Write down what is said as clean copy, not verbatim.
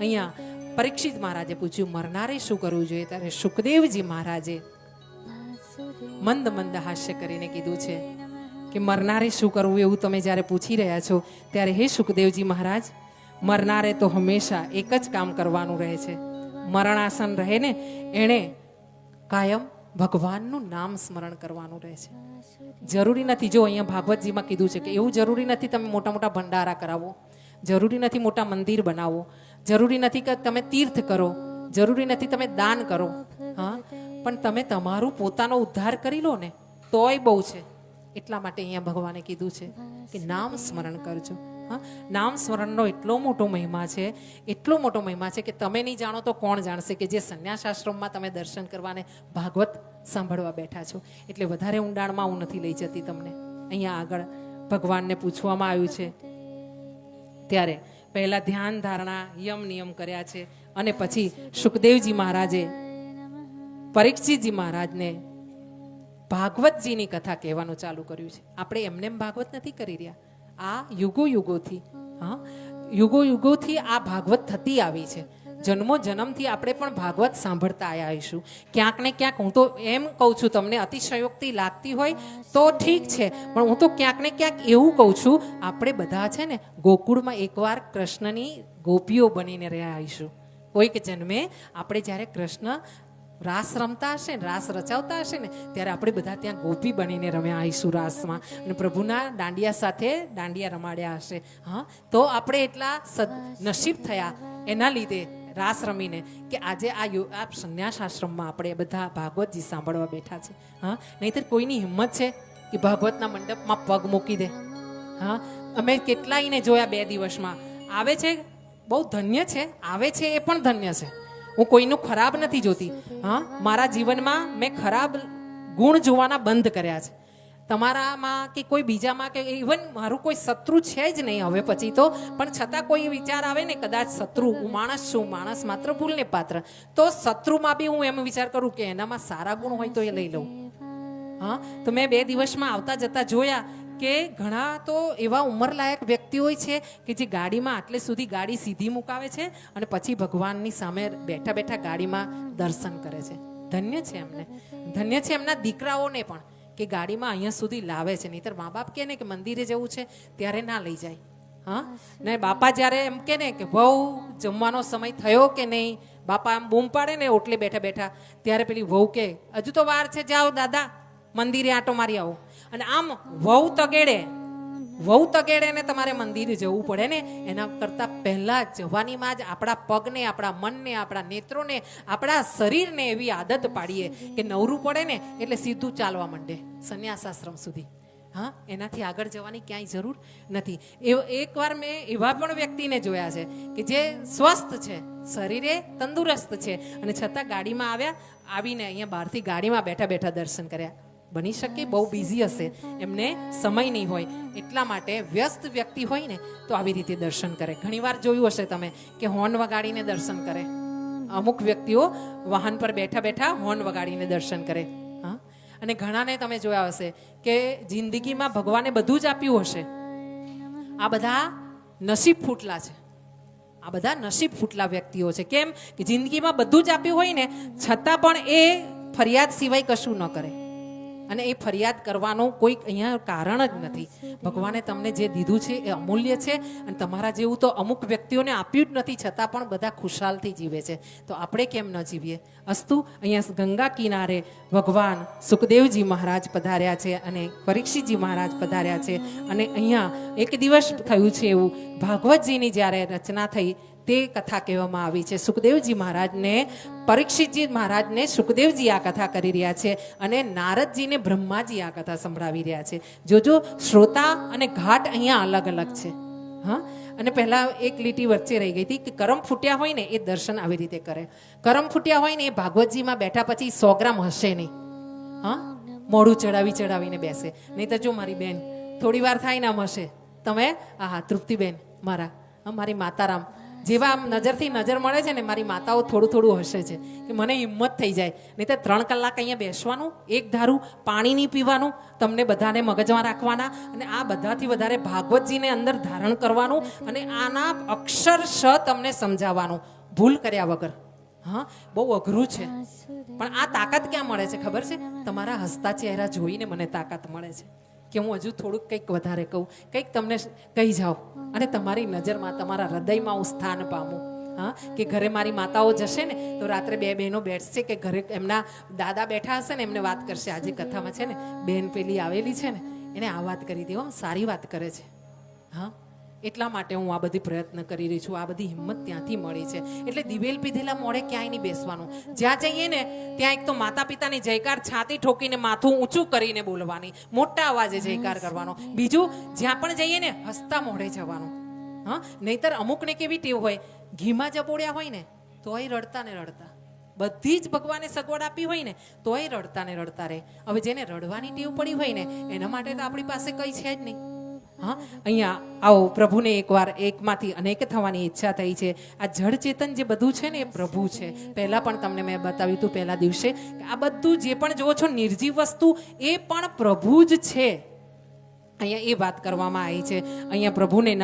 અહીંયા પરીક્ષિત મહારાજે પૂછ્યું મરનારે શું કરવું જોઈએ, ત્યારે સુખદેવજી મહારાજે મંદ મંદ હાસ્ય કરીને કીધું છે કે મરનારે શું કરવું એવું તમે જ્યારે પૂછી રહ્યા છો ત્યારે હે સુખદેવજી મહારાજ, મરનારે તો હંમેશા એક જ કામ કરવાનું રહે છે. મરણાસન રહે ને એણે કાયમ ભગવાનનું નામ સ્મરણ કરવાનું રહે છે. જરૂરી નથી, જો અહીંયા ભાગવતજીમાં કીધું છે કે એવું જરૂરી નથી તમે મોટા મોટા ભંડારા કરાવો, જરૂરી નથી મોટા મંદિર બનાવો, જરૂરી નથી કે તમે તીર્થ કરો, જરૂરી નથી તમે દાન કરો, હા, પણ તમે તમારું પોતાનો ઉદ્ધાર કરી લો ને તોય બહુ છે. એટલા માટે અહીંયા ભગવાને કીધું છે કે નામ સ્મરણ કરજો. હા, નામ સ્મરણનો એટલો મોટો મહિમા છે, એટલો મોટો મહિમા છે કે તમે નહીં જાણો તો કોણ જાણશે, કે જે સંન્યાસ આશ્રમમાં તમે દર્શન કરવાને ભાગવત સાંભળવા બેઠા છો. એટલે વધારે ઊંડાણમાં હું નથી લઈ જતી તમને. અહીંયા આગળ ભગવાનને પૂછવામાં આવ્યું છે ત્યારે પહેલા ધ્યાન ધારણા યમ નિયમ કર્યા છે અને પછી સુખદેવજી મહારાજે પરીક્ષિતજી મહારાજને ભાગવતજીની કથા કહેવાનું ચાલુ કર્યું છે. આપણે એમને ભાગવત નથી કરી રહ્યા, આ યુગો યુગોથી, હા, યુગો યુગોથી આ ભાગવત થતી આવી છે. જન્મો જન્મથી આપણે પણ ભાગવત સાંભળતા આવ્યા આવીશું. ક્યાંક ને ક્યાંક હું તો એમ કહું છું, તમને અતિશયોક્તિ લાગતી હોય તો ઠીક છે, પણ હું તો ક્યાંક ને ક્યાંક એવું કહું છું, આપણે બધા છે ને ગોકુળમાં એકવાર કૃષ્ણની ગોપીઓ બનીને રહ્યા આવીશું. કોઈક જન્મે આપણે જ્યારે કૃષ્ણ રાસ રમતા હશે ને, રાસ રચાવતા હશે ને, ત્યારે આપણે બધા ત્યાં ગોપી બનીને રમ્યા આવીશું રાસમાં, અને પ્રભુના દાંડિયા સાથે દાંડિયા રમાડ્યા હશે. હા, તો આપણે એટલા નસીબ થયા એના લીધે રાસ રમીને કે આજે આ સંન્યાસ આશ્રમમાં આપણે બધા ભાગવતજી સાંભળવા બેઠા છે. હા, નહીંતર કોઈની હિંમત છે કે ભાગવતના મંડપમાં પગ મૂકી દે? હા, અમે કેટલાયને જોયા 2 દિવસમાં આવે છે, બહુ ધન્ય છે, આવે છે એ પણ ધન્ય છે. હું કોઈનું ખરાબ નથી જોતી. હા, મારા જીવનમાં મેં ખરાબ ગુણ જોવાના બંધ કર્યા છે. તમારામાં કે કોઈ બીજામાં કે ઇવન મારું કોઈ શત્રુ છે જ નહીં હવે પછી તો, પણ છતાં કોઈ વિચાર આવે ને કદાચ શત્રુ, હું માણસ છું, માણસ માત્ર ભૂલને પાત્ર, તો શત્રુમાં બી હું એમ વિચાર કરું કે એનામાં સારા ગુણ હોય તો એ લઈ લઉં. હા, તો મેં 2 દિવસમાં આવતા જતા જોયા કે ઘણા તો એવા ઉંમરલાયક વ્યક્તિઓ છે કે જે ગાડીમાં આટલે સુધી ગાડી સીધી મુકાવે છે અને પછી ભગવાનની સામે બેઠા બેઠા ગાડીમાં દર્શન કરે છે. ધન્ય છે એમને, ધન્ય છે એમના દીકરાઓને પણ કે ગાડીમાં અહીંયા સુધી લાવે છે. નહીંતર મા બાપ કહે ને કે મંદિરે જવું છે ત્યારે ના લઈ જાય. હા, ને બાપા જ્યારે એમ કે ને કે વહુ જમવાનો સમય થયો કે નહીં, બાપા આમ બૂમ પાડે ને ઓટલે બેઠા બેઠા, ત્યારે પેલી વહુ કે હજુ તો વાર છે, જાઓ દાદા મંદિરે આંટો મારી આવો. અને આમ વહુ તગેડે ને તમારે મંદિરે જવું પડે ને, એના કરતાં પહેલા જવાનીમાં જ આપણા પગને, આપણા મનને, આપણા નેત્રોને, આપણા શરીરને એવી આદત પાડીએ કે નવરું પડે ને એટલે સીધું ચાલવા માંડે સંન્યાસ આશ્રમ સુધી. હા, એનાથી આગળ જવાની ક્યાંય જરૂર નથી. એકવાર મેં એવા પણ વ્યક્તિને જોયા છે કે જે સ્વસ્થ છે, શરીરે તંદુરસ્ત છે, અને છતાં ગાડીમાં આવીને અહીંયા બહારથી ગાડીમાં બેઠા બેઠા દર્શન કર્યા. બની શકે બહુ બિઝી હશે, એમને સમય નહીં હોય, એટલા માટે વ્યસ્ત વ્યક્તિ હોય ને તો આવી રીતે દર્શન કરે. ઘણીવાર જોયું હશે તમે કે હોર્ન વગાડીને દર્શન કરે. અમુક વ્યક્તિઓ વાહન પર બેઠા બેઠા હોર્ન વગાડીને દર્શન કરે. હા, અને ઘણાને તમે જોયા હશે કે જિંદગીમાં ભગવાને બધું જ આપ્યું હશે, આ બધા નસીબ ફૂટલા છે. આ બધા નસીબ ફૂટલા વ્યક્તિઓ છે. કેમ કે જિંદગીમાં બધું જ આપ્યું હોય ને છતાં પણ એ ફરિયાદ સિવાય કશું ન કરે. અને એ ફરિયાદ કરવાનું કોઈ અહીંયા કારણ જ નથી. ભગવાને તમને જે દીધું છે એ અમૂલ્ય છે, અને તમારા જેવું તો અમુક વ્યક્તિઓને આપ્યું જ નથી, છતાં પણ બધા ખુશાલથી જીવે છે. તો આપણે કેમ ન જીવીએ? અસ્તુ અહીંયા ગંગા કિનારે ભગવાન સુખદેવજી મહારાજ પધાર્યા છે અને પરીક્ષિતજી મહારાજ પધાર્યા છે. અને અહીંયા એક દિવસ થયું છે એવું, ભાગવતજીની જ્યારે રચના થઈ તે કથા કહેવામાં આવી છે. સુખદેવજી મહારાજને, પરીક્ષિતજી મહારાજને સુખદેવજી આ કથા કરી રહ્યા છે અને નારદજીને બ્રહ્માજી આ કથા સંભળાવી રહ્યા છે. જોજો, શ્રોતા અને ઘાટ અહીંયા અલગ અલગ છે. હા, અને પહેલા એક લીટી વચ્ચે રહી ગઈ હતી કે કરમ ફૂટ્યા હોય ને એ દર્શન આવી રીતે કરે. કરમ ફૂટ્યા હોય ને એ ભાગવતજીમાં બેઠા પછી 100 ગ્રામ હશે નહીં. હા, મોઢું ચડાવીને બેસે. નહીં તો જો મારી બેન થોડી વાર થાય ને આમ હશે, તમે હા તૃપ્તિબેન મારી માતારામ જેવા આમ નજરથી નજર મળે છે ને મારી માતાઓ થોડું થોડું હસે છે કે મને હિંમત થઈ જાય. નહીં તો 3 કલાક અહીંયા બેસવાનું, એક ધારું પાણી નહીં પીવાનું, તમને બધાને મગજમાં રાખવાના અને આ બધાથી વધારે ભાગવતજીને અંદર ધારણ કરવાનું અને આના અક્ષરશ તમને સમજાવવાનું ભૂલ કર્યા વગર. હા, બહુ અઘરું છે, પણ આ તાકાત ક્યાં મળે છે ખબર છે? તમારા હસતા ચહેરા જોઈને મને તાકાત મળે છે કે હું હજુ થોડુંક કંઈક વધારે કહું, કંઈક તમને કહી જાઉં અને તમારી નજરમાં, તમારા હૃદયમાં હું સ્થાન પામું. હા, કે ઘરે મારી માતાઓ જશે ને તો રાત્રે 2 બહેનો બેસશે કે ઘરે એમના દાદા બેઠા હશે ને એમને વાત કરશે. આજે કથામાં છે ને બેન પેલી આવેલી છે ને એને આ વાત કરી દે, સારી વાત કરે છે. હા, એટલા માટે હું આ બધી પ્રયત્ન કરી રહી છું. આ બધી હિંમત ત્યાંથી મળી છે. એટલે દિવેલ પીધેલા મોડે ક્યાંય નહીં બેસવાનું. જ્યાં જઈએ ને ત્યાં એક તો માતા પિતાની જયકાર છાતી ઠોકીને માથું ઊંચું કરીને બોલવાની, મોટા અવાજે જયકાર કરવાનો. બીજું, જ્યાં પણ જઈએ ને હસતા મોઢે જવાનું. હા, નહીતર અમુકને કેવી ટેવ હોય, ઘીમાં જબોડ્યા હોય ને તોય રડતા ને રડતા, બધી જ ભગવાને સગવડ આપી હોય ને તોય રડતા ને રડતા રહે. હવે જેને રડવાની ટેવ પડી હોય ને એના માટે તો આપણી પાસે કંઈ છે જ નહીં. હા, અહીંયા આવો, પ્રભુને એકવાર એકમાંથી અનેક થવાની ઈચ્છા થઈ છે. આ જળ ચેતન જે બધું છે ને એ પ્રભુ છે. પહેલા પણ તમને મેં બતાવ્યું હતું પહેલા દિવસે કે આ બધું જે પણ જોવો છો નિર્જીવ વસ્તુ એ પણ પ્રભુ જ છે. અહીંયા એ વાત કરવામાં આવી છે. અહીંયા પ્રભુને